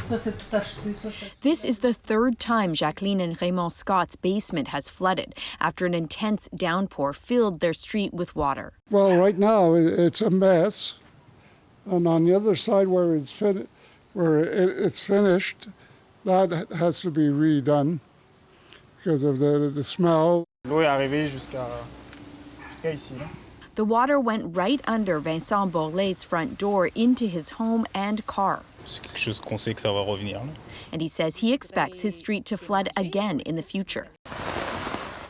This is the third time Jacqueline and Raymond Scott's basement has flooded after an intense downpour filled their street with water. Well, right now it's a mess, and on the other side where it's finished, that has to be redone because of the smell. L'eau est arrivée jusqu'à ici. The water went right under Vincent Borlet's front door into his home and car. C'est quelque chose qu'on sait que ça va revenir. And he says he expects his street to flood again in the future.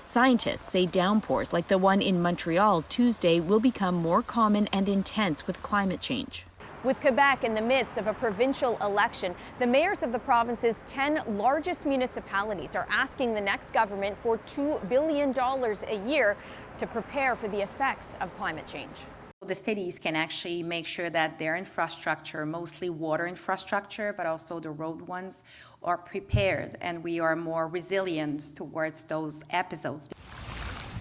Scientists say downpours like the one in Montreal Tuesday will become more common and intense with climate change. With Quebec in the midst of a provincial election, the mayors of the province's 10 largest municipalities are asking the next government for $2 billion a year to prepare for the effects of climate change. The cities can actually make sure that their infrastructure, mostly water infrastructure, but also the road ones, are prepared and we are more resilient towards those episodes.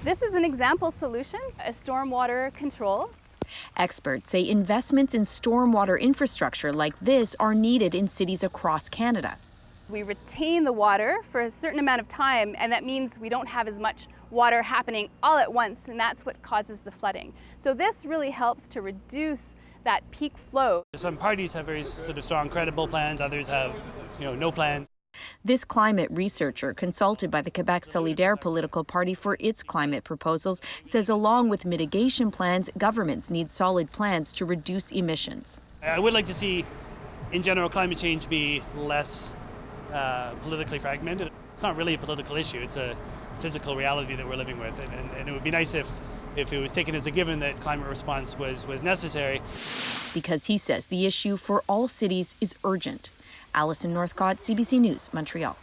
This is an example solution, a stormwater control. Experts say investments in stormwater infrastructure like this are needed in cities across Canada. We retain the water for a certain amount of time, and that means we don't have as much water happening all at once, and that's what causes the flooding. So this really helps to reduce that peak flow. Some parties have very sort of strong, credible plans, others have, no plans. This climate researcher, consulted by the Quebec Solidaire political party for its climate proposals, says along with mitigation plans, governments need solid plans to reduce emissions. I would like to see, in general, climate change be less politically fragmented. It's not really a political issue, it's a physical reality that we're living with, and it would be nice if it was taken as a given that climate response was necessary. Because he says the issue for all cities is urgent. Alison Northcott, CBC News, Montreal.